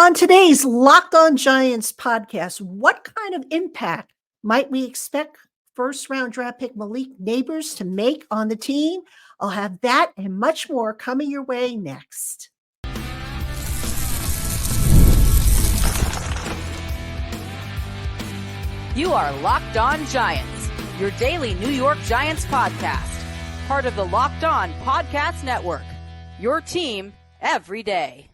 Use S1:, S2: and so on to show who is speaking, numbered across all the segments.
S1: On today's Locked On Giants podcast, what kind of impact might we expect first round draft pick Malik Nabers to make on the team? I'll have that and much more coming your way next.
S2: You are Locked On Giants, your daily New York Giants podcast, part of the Locked On Podcast Network, your team every day.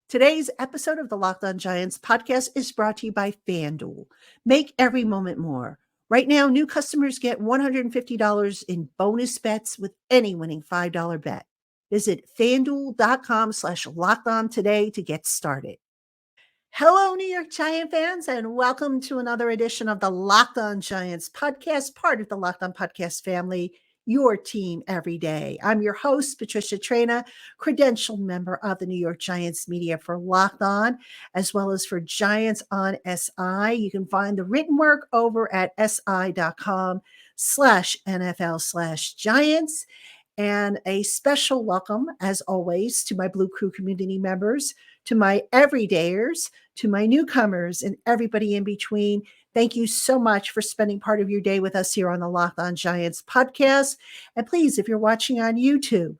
S1: Today's episode of the Locked On Giants podcast is brought to you by FanDuel. Make every moment more. Right now, new customers get $150 in bonus bets with any winning $5 bet. Visit FanDuel.com/LockedOn today to get started. Hello, New York Giant fans, and welcome to another edition of the Locked On Giants podcast, part of the Locked On Podcast family, your team every day. I'm your host, Patricia Traina, credentialed member of the New York Giants media for Locked On, as well as for Giants on SI. You can find the written work over at si.com/NFL/Giants. And a special welcome, as always, to my Blue Crew community members, to my everydayers, to my newcomers, and everybody in between. Thank you so much for spending part of your day with us here on the Locked On Giants podcast. And please, if you're watching on YouTube,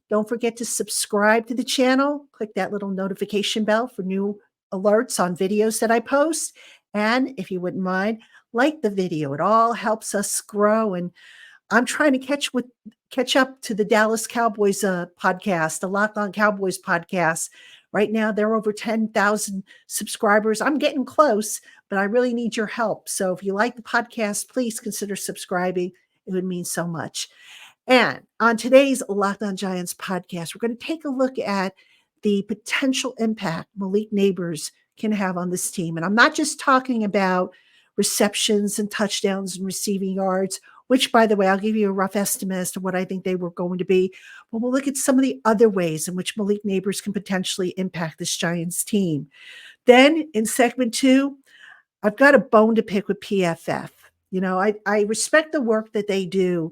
S1: don't forget to subscribe to the channel. Click that little notification bell for new alerts on videos that I post. And if you wouldn't mind, like the video. It all helps us grow. And I'm trying to catch up to the Dallas Cowboys podcast, the Locked On Cowboys podcast. Right now, they're over 10,000 subscribers. I'm getting close, but I really need your help. So if you like the podcast, please consider subscribing. It would mean so much. And on today's Locked On Giants podcast, we're going to take a look at the potential impact Malik Nabers can have on this team. And I'm not just talking about receptions and touchdowns and receiving yards, which, by the way, I'll give you a rough estimate as to what I think they were going to be. But we'll look at some of the other ways in which Malik Nabers can potentially impact this Giants team. Then in segment 2, I've got a bone to pick with PFF. You know, I respect the work that they do,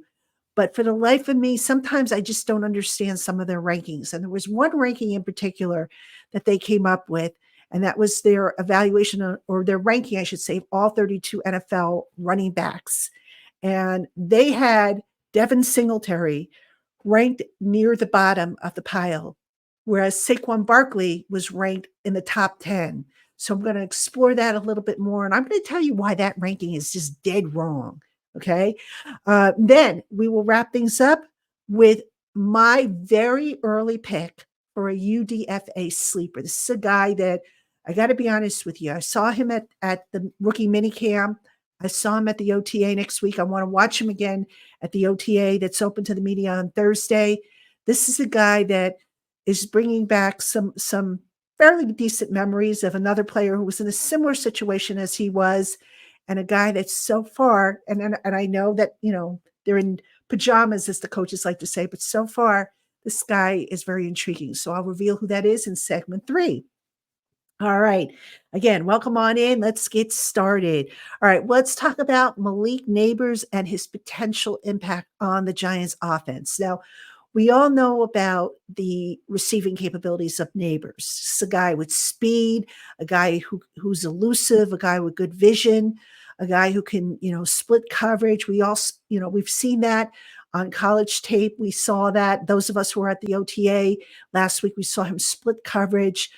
S1: but for the life of me, sometimes I just don't understand some of their rankings. And there was one ranking in particular that they came up with, and that was their evaluation or their ranking, I should say, of all 32 NFL running backs. And they had Devin Singletary ranked near the bottom of the pile, whereas Saquon Barkley was ranked in the top 10. So I'm going to explore that a little bit more, and I'm going to tell you why that ranking is just dead wrong, okay? Then we will wrap things up with my very early pick for a UDFA sleeper. This is a guy that, I got to be honest with you, I saw him at the rookie minicamp. I saw him at the OTA next week. I want to watch him again at the OTA that's open to the media on Thursday. This is a guy that is bringing back some fairly decent memories of another player who was in a similar situation as he was, and a guy that's so far, and I know that, you know, they're in pajamas, as the coaches like to say, but so far, this guy is very intriguing. So I'll reveal who that is in segment 3. All right. Again, welcome on in. Let's get started. All right. Let's talk about Malik Nabers and his potential impact on the Giants offense. Now, we all know about the receiving capabilities of Nabers. It's a guy with speed, a guy who's elusive, a guy with good vision, a guy who can, you know, split coverage. We also, you know, we've seen that on college tape. We saw that. Those of us who were at the OTA last week, we saw him split coverage.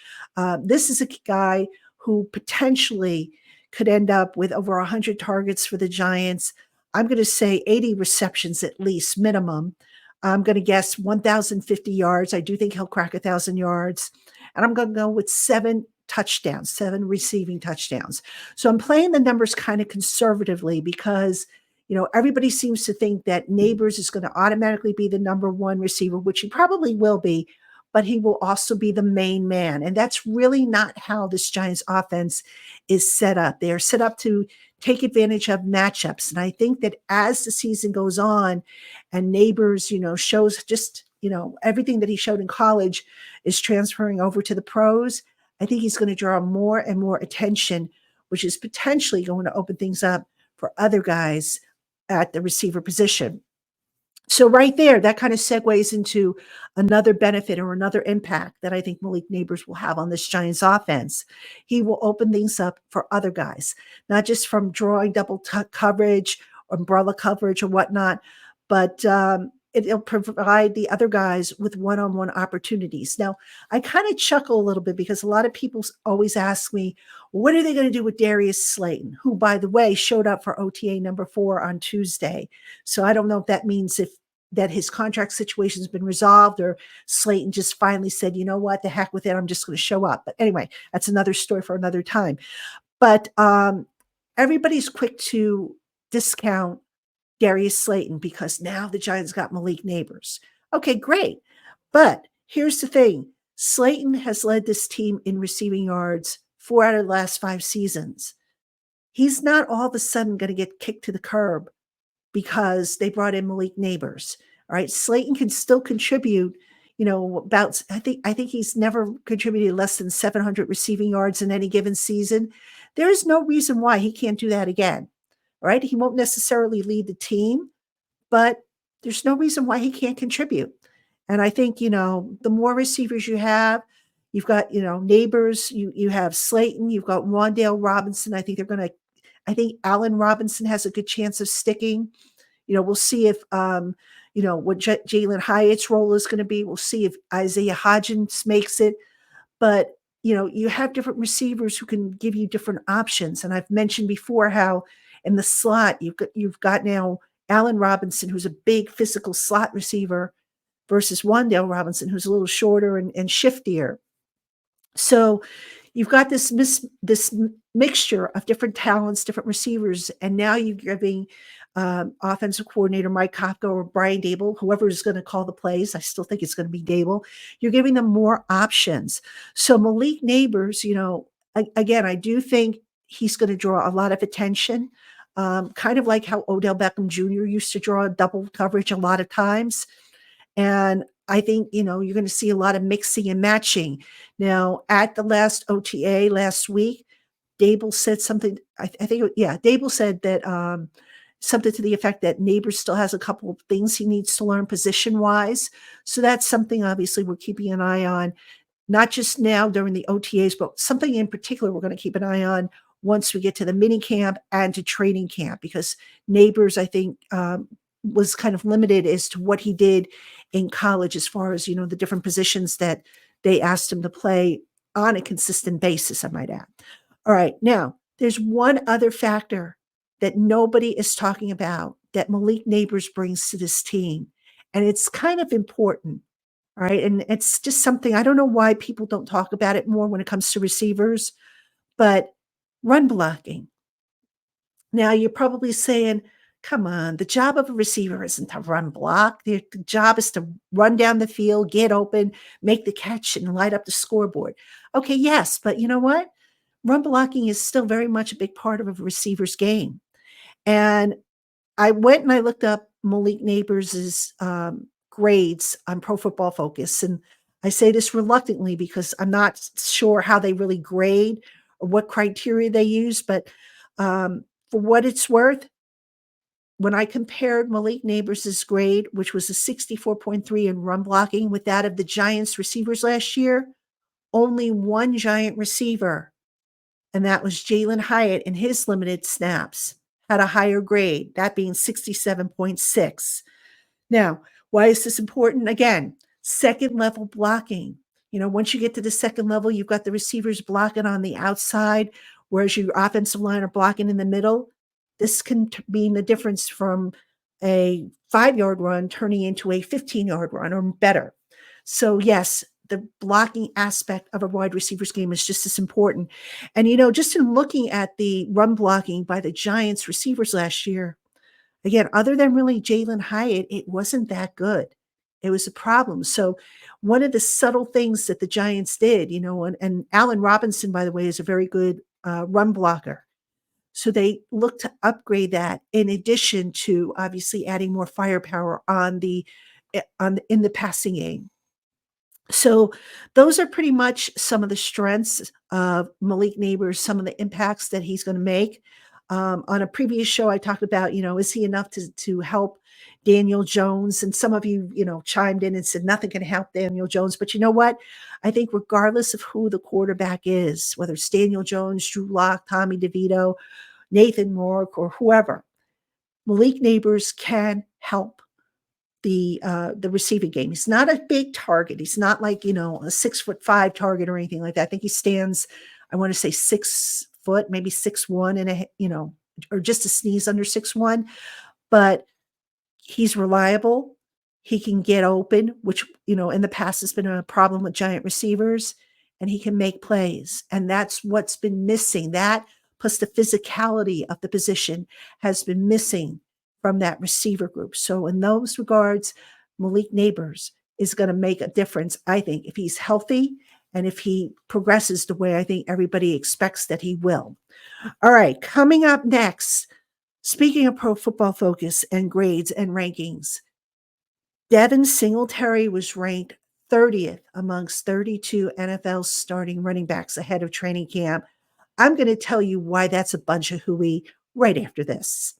S1: This is a guy who potentially could end up with over 100 targets for the Giants. I'm going to say 80 receptions at least, minimum. I'm going to guess 1,050 yards. I do think he'll crack 1,000 yards. And I'm going to go with 7 touchdowns, 7 receiving touchdowns. So I'm playing the numbers kind of conservatively because, you know, everybody seems to think that Nabers is going to automatically be the number 1 receiver, which he probably will be, but he will also be the main man. And that's really not how this Giants offense is set up. They are set up to take advantage of matchups. And I think that as the season goes on and Nabers, you know, shows just, you know, everything that he showed in college is transferring over to the pros, I think he's going to draw more and more attention, which is potentially going to open things up for other guys at the receiver position. So right there, that kind of segues into another benefit or another impact that I think Malik Nabers will have on this Giants offense. He will open things up for other guys, not just from drawing double coverage, umbrella coverage, or whatnot, but it'll provide the other guys with one-on-one opportunities. Now, I kind of chuckle a little bit because a lot of people always ask me, what are they going to do with Darius Slayton, who, by the way, showed up for OTA number 4 on Tuesday. So I don't know if that means if that his contract situation has been resolved or Slayton just finally said, you know what, the heck with it, I'm just going to show up. But anyway, that's another story for another time. But everybody's quick to discount Darius Slayton because now the Giants got Malik Nabers. Okay, great. But here's the thing. Slayton has led this team in receiving yards 4 out of the last 5 seasons. He's not all of a sudden going to get kicked to the curb because they brought in Malik Nabers. All right. Slayton can still contribute, about I think he's never contributed less than 700 receiving yards in any given season. There is no reason why he can't do that again. Right? He won't necessarily lead the team, but there's no reason why he can't contribute. And I think, the more receivers you have, you've got, Nabers, you have Slayton, you've got Wan'Dale Robinson. I think Allen Robinson has a good chance of sticking. We'll see if, what Jalen Hyatt's role is going to be. We'll see if Isaiah Hodgins makes it. But, you have different receivers who can give you different options. And I've mentioned before how in the slot, you've got now Allen Robinson, who's a big physical slot receiver, versus Wan'Dale Robinson, who's a little shorter and shiftier. So you've got this mixture of different talents, different receivers, and now you're giving offensive coordinator Mike Kafka or Brian Dable, whoever is going to call the plays. I still think it's going to be Dable. You're giving them more options. So Malik Nabers, again, I do think he's going to draw a lot of attention, kind of like how Odell Beckham Jr. used to draw double coverage a lot of times. And I think, you're going to see a lot of mixing and matching. Now, at the last OTA last week, Dable said something, Dable said that something to the effect that Nabers still has a couple of things he needs to learn position-wise. So that's something, obviously, we're keeping an eye on, not just now during the OTAs, but something in particular we're going to keep an eye on once we get to the mini camp and to training camp, because Nabers, I think, was kind of limited as to what he did in college as far as, the different positions that they asked him to play on a consistent basis, I might add. All right. Now, there's one other factor that nobody is talking about that Malik Nabers brings to this team, and it's kind of important. All right. And it's just something, I don't know why people don't talk about it more when it comes to receivers, but run blocking. Now, you're probably saying, come on, the job of a receiver isn't to run block. The job is to run down the field, get open, make the catch, and light up the scoreboard. Okay, yes, but you know what? Run blocking is still very much a big part of a receiver's game. And I went and I looked up Malik Nabers' grades on Pro Football Focus. And I say this reluctantly because I'm not sure how they really grade or what criteria they use. But for what it's worth, when I compared Malik Nabers' grade, which was a 64.3 in run blocking, with that of the Giants receivers last year, only one Giant receiver, and that was Jalen Hyatt in his limited snaps, had a higher grade, that being 67.6. Now, why is this important? Again, second level blocking. Once you get to the second level, you've got the receivers blocking on the outside, whereas your offensive line are blocking in the middle. This can mean the difference from a 5-yard run turning into a 15-yard run or better. So yes, the blocking aspect of a wide receiver's game is just as important. And, just in looking at the run blocking by the Giants receivers last year, again, other than really Jalen Hyatt, it wasn't that good. It was a problem. So one of the subtle things that the Giants did, and Allen Robinson, by the way, is a very good run blocker. So they look to upgrade that in addition to obviously adding more firepower in the passing game. So those are pretty much some of the strengths of Malik Nabers, some of the impacts that he's going to make. On a previous show, I talked about, is he enough to help Daniel Jones. And some of you, chimed in and said nothing can help Daniel Jones. But you know what? I think regardless of who the quarterback is, whether it's Daniel Jones, Drew Lock, Tommy DeVito, Nathan Rourke, or whoever, Malik Nabers can help the receiving game. He's not a big target. He's not like, a 6'5" target or anything like that. I think he stands, I want to say 6 foot, maybe 6'1" and or just a sneeze under 6'1", but he's reliable. He can get open, which, in the past has been a problem with giant receivers, and he can make plays. And that's what's been missing. That plus the physicality of the position has been missing from that receiver group. So in those regards, Malik Nabers is going to make a difference, I think, if he's healthy and if he progresses the way I think everybody expects that he will. All right, coming up next, speaking of Pro Football Focus and grades and rankings, Devin Singletary was ranked 30th amongst 32 NFL starting running backs ahead of training camp. I'm going to tell you why that's a bunch of hooey right after this.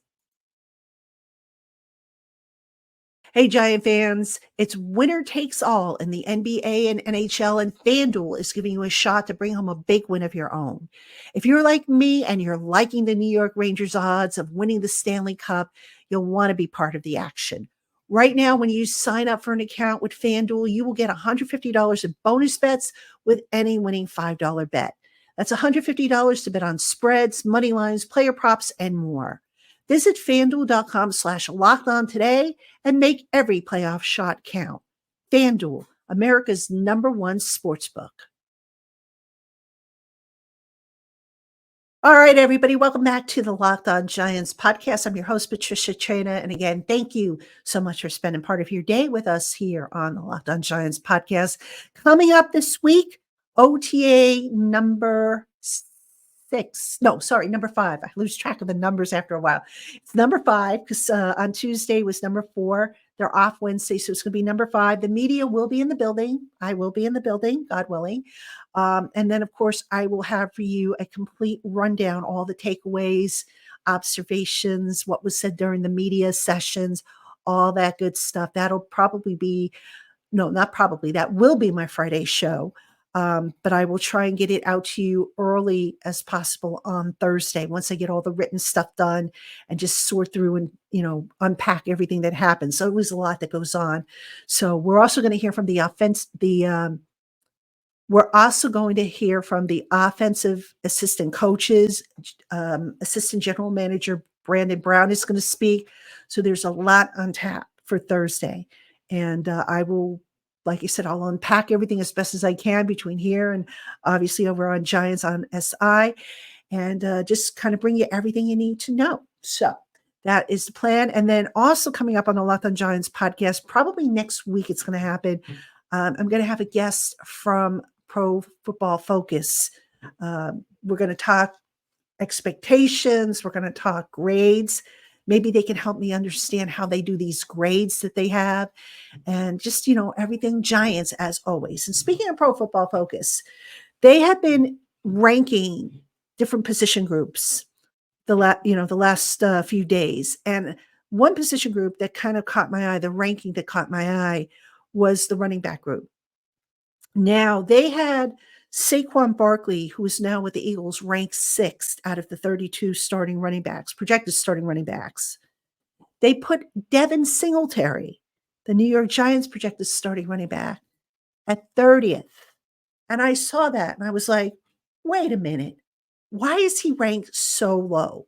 S1: Hey, Giant fans, it's winner takes all in the NBA and NHL, and FanDuel is giving you a shot to bring home a big win of your own. If you're like me and you're liking the New York Rangers' odds of winning the Stanley Cup, you'll want to be part of the action. Right now, when you sign up for an account with FanDuel, you will get $150 in bonus bets with any winning $5 bet. That's $150 to bet on spreads, money lines, player props, and more. Visit FanDuel.com/lockedon today and make every playoff shot count. FanDuel, America's #1 sportsbook. All right, everybody, welcome back to the Locked On Giants podcast. I'm your host, Patricia Traina. And again, thank you so much for spending part of your day with us here on the Locked On Giants podcast. Coming up this week, OTA number 5. I lose track of the numbers after a while. It's number 5 because on Tuesday was number 4. They're off Wednesday, so it's going to be number 5. The media will be in the building. I will be in the building, God willing. And then, of course, I will have for you a complete rundown, all the takeaways, observations, what was said during the media sessions, all that good stuff. That'll probably be, no, not probably, that will be my Friday show. But I will try and get it out to you early as possible on Thursday once I get all the written stuff done and just sort through and, unpack everything that happens. So it was a lot that goes on. So we're also going to hear from the offensive assistant coaches. Assistant general manager Brandon Brown is going to speak. So there's a lot on tap for Thursday. And I will, like I said, I'll unpack everything as best as I can between here and obviously over on Giants on SI, and just kind of bring you everything you need to know. So that is the plan. And then also coming up on the Locked On Giants podcast, probably next week it's going to happen. I'm going to have a guest from Pro Football Focus. We're going to talk expectations. We're going to talk grades. Maybe they can help me understand how they do these grades that they have, and just, everything Giants as always. And speaking of Pro Football Focus, they have been ranking different position groups the last few days. And one position group that kind of caught my eye, the ranking that caught my eye, was the running back group. Now, they had Saquon Barkley, who is now with the Eagles, ranked 6th out of the 32 starting running backs, projected starting running backs. They put Devin Singletary, the New York Giants projected starting running back, at 30th. And I saw that and I was like, wait a minute. Why is he ranked so low?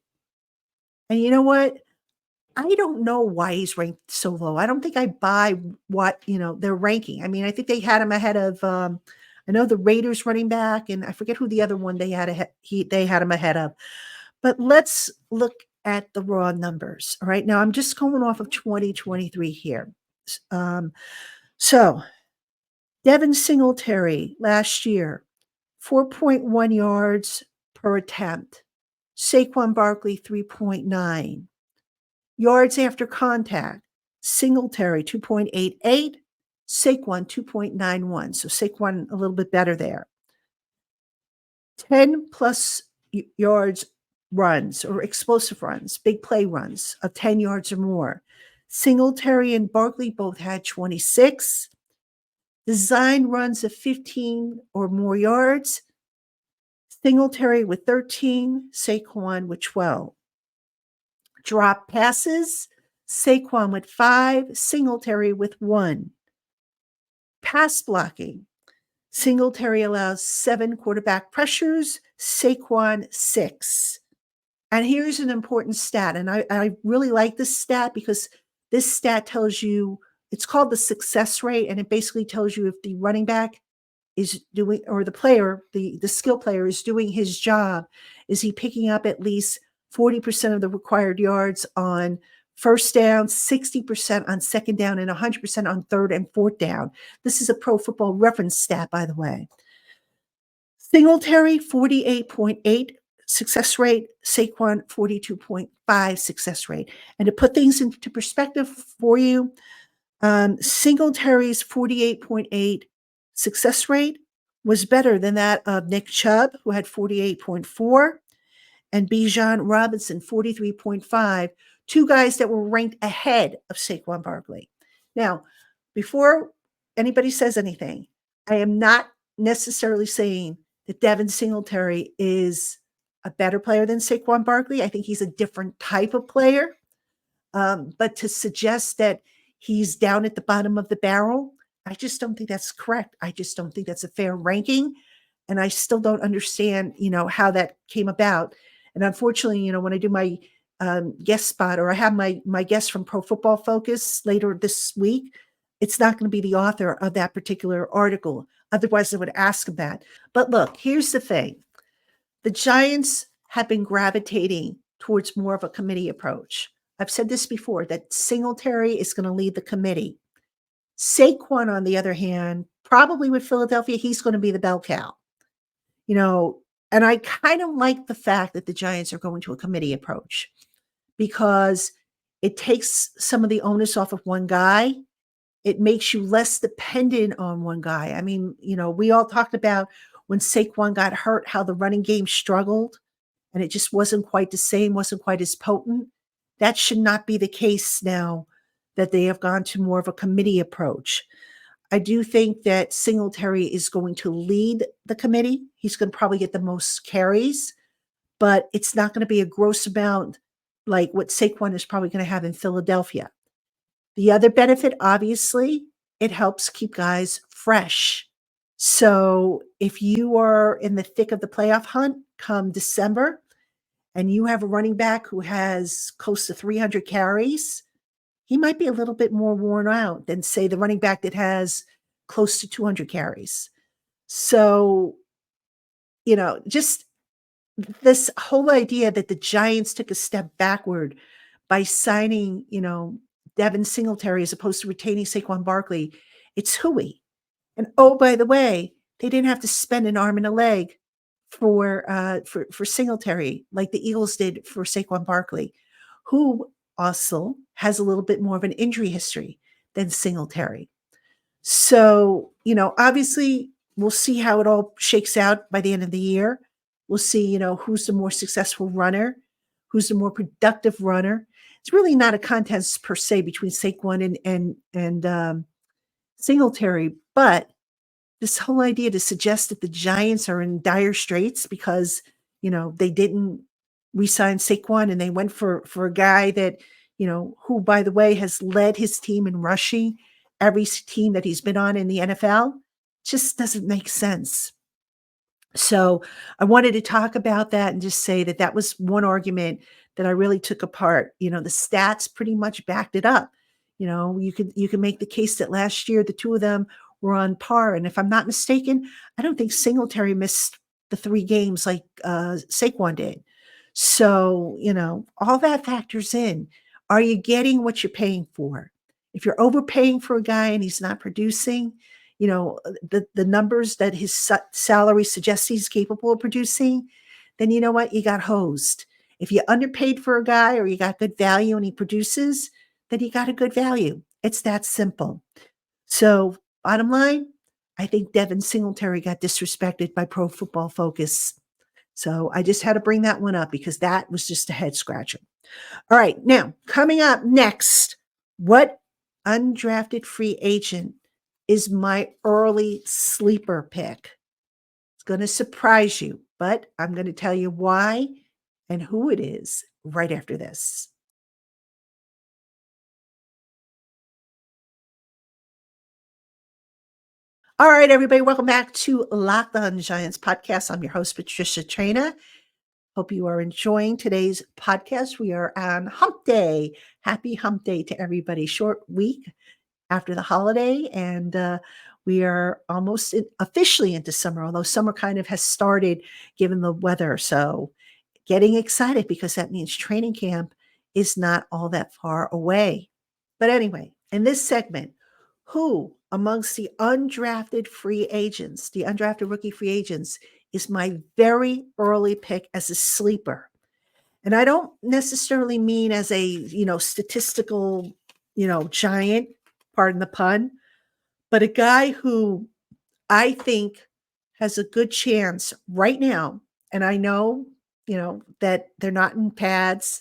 S1: And you know what? I don't know why he's ranked so low. I don't think I buy what, they're ranking. I mean, I think they had him ahead of, I know the Raiders running back, and I forget who the other one they had him ahead of. But let's look at the raw numbers. All right. Now I'm just going off of 2023 here. So Devin Singletary last year, 4.1 yards per attempt. Saquon Barkley, 3.9. Yards after contact, Singletary 2.88, Saquon 2.91. So Saquon a little bit better there. 10 plus yards runs or explosive runs, big play runs of 10 yards or more. Singletary and Barkley both had 26. Design runs of 15 or more yards. Singletary with 13, Saquon with 12. Drop passes, Saquon with 5, Singletary with 1. Pass blocking, Singletary allows 7 quarterback pressures, Saquon 6. And here's an important stat, and I really like this stat because this stat tells you, it's called the success rate, and it basically tells you if the running back is doing, or the player, the skill player is doing his job. Is he picking up at least 40% of the required yards on first down, 60% on second down, and 100% on third and fourth down? This is a Pro Football Reference stat, by the way. Singletary, 48.8 success rate. Saquon, 42.5 success rate. And to put things into perspective for you, Singletary's 48.8 success rate was better than that of Nick Chubb, who had 48.4, and Bijan Robinson, 43.5, two guys that were ranked ahead of Saquon Barkley. Now, before anybody says anything, I am not necessarily saying that Devin Singletary is a better player than Saquon Barkley. I think he's a different type of player. But to suggest that he's down at the bottom of the barrel, I just don't think that's correct. I just don't think that's a fair ranking. And I still don't understand, how that came about. And unfortunately, when I do my guest spot, or I have my guest from Pro Football Focus later this week, it's not going to be the author of that particular article. Otherwise, I would ask him that. But look, here's the thing. The Giants have been gravitating towards more of a committee approach. I've said this before, that Singletary is going to lead the committee. Saquon, on the other hand, probably with Philadelphia, he's going to be the bell cow. And I kind of like the fact that the Giants are going to a committee approach because it takes some of the onus off of one guy. It makes you less dependent on one guy. I mean, we all talked about when Saquon got hurt, how the running game struggled and it just wasn't quite the same, wasn't quite as potent. That should not be the case now that they have gone to more of a committee approach. I do think that Singletary is going to lead the committee. He's going to probably get the most carries, but it's not going to be a gross amount like what Saquon is probably going to have in Philadelphia. The other benefit, obviously, it helps keep guys fresh. So if you are in the thick of the playoff hunt come December and you have a running back who has close to 300 carries, he might be a little bit more worn out than, say, the running back that has close to 200 carries. So, just this whole idea that the Giants took a step backward by signing, Devin Singletary as opposed to retaining Saquon Barkley, it's hooey. And oh, by the way, they didn't have to spend an arm and a leg for Singletary like the Eagles did for Saquon Barkley, who also has a little bit more of an injury history than Singletary. So, obviously we'll see how it all shakes out by the end of the year. We'll see, who's the more successful runner, who's the more productive runner. It's really not a contest per se between Saquon and Singletary, but this whole idea to suggest that the Giants are in dire straits because, they didn't re-sign Saquon and they went for a guy that, who, by the way, has led his team in rushing every team that he's been on in the NFL, just doesn't make sense. So I wanted to talk about that and just say that was one argument that I really took apart. The stats pretty much backed it up. You could make the case that last year the two of them were on par. And if I'm not mistaken, I don't think Singletary missed the 3 games like Saquon did. So, all that factors in. Are you getting what you're paying for? If you're overpaying for a guy and he's not producing, the numbers that his salary suggests he's capable of producing, then you know what? You got hosed. If you underpaid for a guy or you got good value and he produces, then you got a good value. It's that simple. So bottom line, I think Devin Singletary got disrespected by Pro Football Focus. So I just had to bring that one up because that was just a head scratcher. All right. Now, coming up next What undrafted free agent is my early sleeper pick? It's going to surprise you, but I'm going to tell you why and who it is right after this. All right, everybody, welcome back to Locked On Giants podcast. I'm your host, Patricia Traina. Hope you are enjoying today's podcast. We are on Hump Day. Happy Hump Day to everybody. Short week after the holiday, and we are almost officially into summer, although summer kind of has started given the weather. So getting excited because that means training camp is not all that far away. But anyway, in this segment, who amongst the undrafted free agents, the undrafted rookie free agents, is my very early pick as a sleeper? And I don't necessarily mean as a, statistical, giant, pardon the pun, but a guy who I think has a good chance right now. And I know, that they're not in pads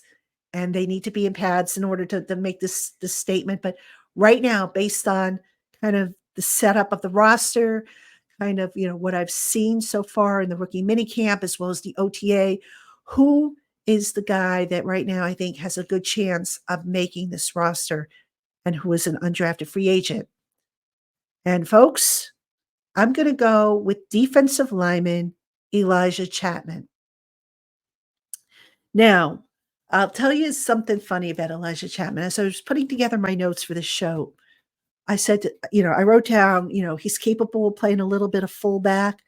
S1: and they need to be in pads in order to make this statement. But right now, based on kind of the setup of the roster, kind of, what I've seen so far in the rookie minicamp as well as the OTA, who is the guy that right now I think has a good chance of making this roster and who is an undrafted free agent? And folks, I'm going to go with defensive lineman Elijah Chapman. Now, I'll tell you something funny about Elijah Chapman. As I was putting together my notes for the show, I said, I wrote down, he's capable of playing a little bit of fullback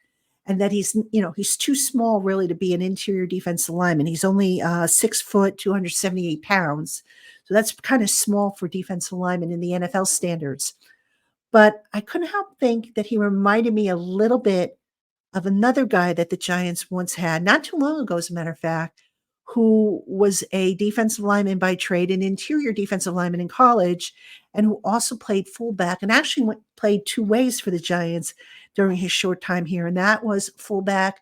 S1: and that he's too small really to be an interior defensive lineman. He's only 6 foot, 278 pounds. So that's kind of small for defensive linemen in the NFL standards. But I couldn't help think that he reminded me a little bit of another guy that the Giants once had, not too long ago, as a matter of fact, who was a defensive lineman by trade, an interior defensive lineman in college, and who also played fullback and actually played two ways for the Giants during his short time here. And that was fullback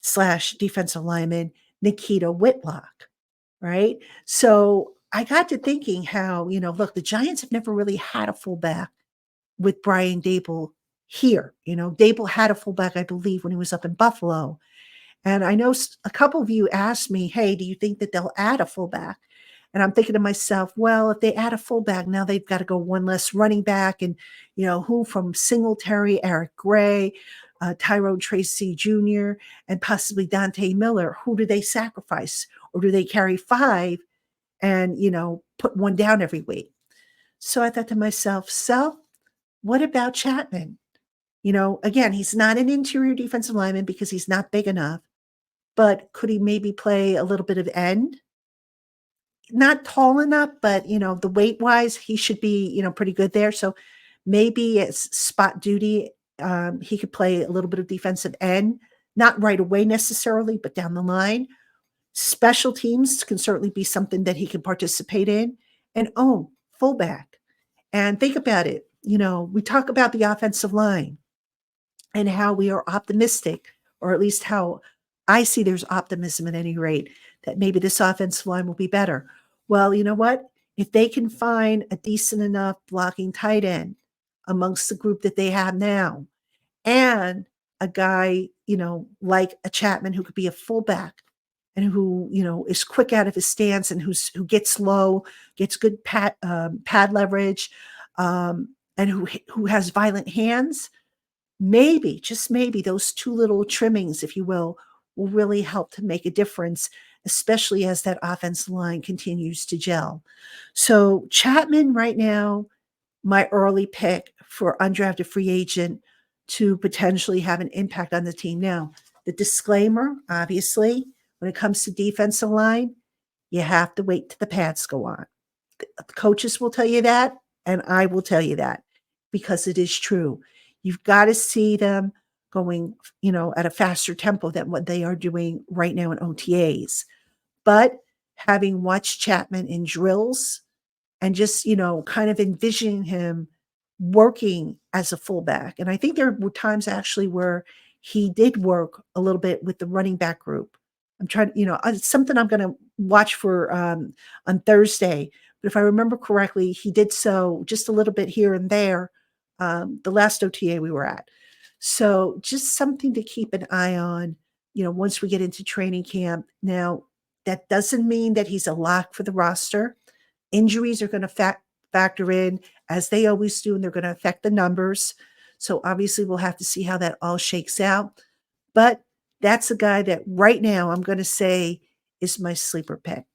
S1: / defensive lineman Nikita Whitlock, right? So I got to thinking how, look, the Giants have never really had a fullback with Brian Dable here. Dable had a fullback, I believe, when he was up in Buffalo. And I know a couple of you asked me, hey, do you think that they'll add a fullback? And I'm thinking to myself, well, if they add a fullback, now they've got to go one less running back. And, who from Singletary, Eric Gray, Tyrone Tracy Jr., and possibly Dante Miller, who do they sacrifice? Or do they carry 5 and, put one down every week? So I thought to myself, what about Chapman? Again, he's not an interior defensive lineman because he's not big enough, but could he maybe play a little bit of end? Not tall enough, but, the weight wise, he should be, pretty good there. So maybe it's spot duty. He could play a little bit of defensive end, not right away necessarily, but down the line. Special teams can certainly be something that he can participate in. And fullback. And think about it. We talk about the offensive line and how we are optimistic, or at least how I see there's optimism at any rate, that maybe this offensive line will be better. Well, you know what? If they can find a decent enough blocking tight end amongst the group that they have now, and a guy, like a Chapman who could be a fullback and who, is quick out of his stance and who gets low, gets good pad leverage, and who has violent hands, maybe, just maybe, those two little trimmings, if you will really help to make a difference, especially as that offensive line continues to gel. So Chapman right now, my early pick for undrafted free agent to potentially have an impact on the team. Now, the disclaimer, obviously, when it comes to defensive line, you have to wait till the pads go on. The coaches will tell you that, and I will tell you that because it is true. You've got to see them going, at a faster tempo than what they are doing right now in OTAs. But having watched Chapman in drills and just, kind of envisioning him working as a fullback. And I think there were times actually where he did work a little bit with the running back group. I'm trying, it's something I'm going to watch for on Thursday. But if I remember correctly, he did so just a little bit here and there, the last OTA we were at. So just something to keep an eye on, once we get into training camp. Now, that doesn't mean that he's a lock for the roster. Injuries are going to factor in, as they always do, and they're going to affect the numbers. So obviously we'll have to see how that all shakes out. But that's a guy that right now I'm going to say is my sleeper pick.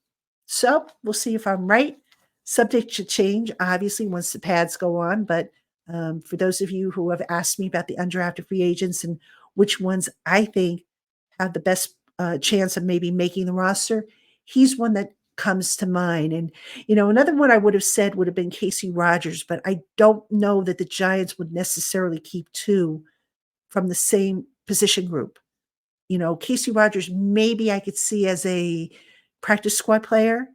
S1: So we'll see if I'm right. Subject to change, obviously, once the pads go on. But for those of you who have asked me about the undrafted free agents and which ones I think have the best chance of maybe making the roster, he's one that comes to mind. And, another one I would have said would have been Casey Rogers, but I don't know that the Giants would necessarily keep two from the same position group. Casey Rogers, maybe I could see as a practice squad player,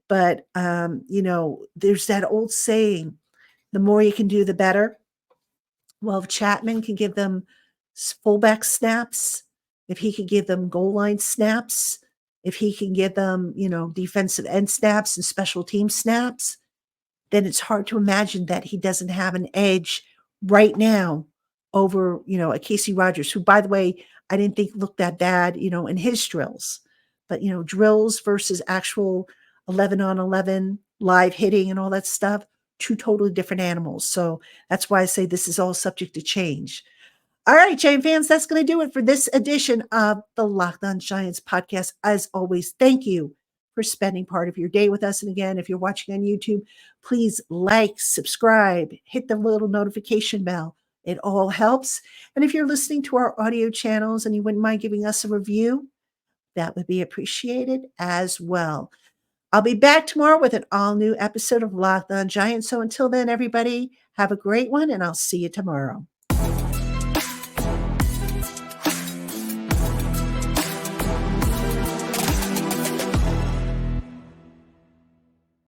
S1: but, there's that old saying, the more you can do, the better. Well, if Chapman can give them fullback snaps, if he could give them goal line snaps, if he can give them, defensive end snaps and special team snaps, then it's hard to imagine that he doesn't have an edge right now over, a Casey Rogers, who, by the way, I didn't think looked that bad, in his drills. But, drills versus actual 11 on 11 live hitting and all that stuff, two totally different animals. So that's why I say this is all subject to change. All right, Giant fans, that's going to do it for this edition of the Locked On Giants podcast. As always, thank you for spending part of your day with us. And again, if you're watching on YouTube, please like, subscribe, hit the little notification bell. It all helps. And if you're listening to our audio channels and you wouldn't mind giving us a review, that would be appreciated as well. I'll be back tomorrow with an all-new episode of Locked On Giants. So until then, everybody, have a great one, and I'll see you tomorrow.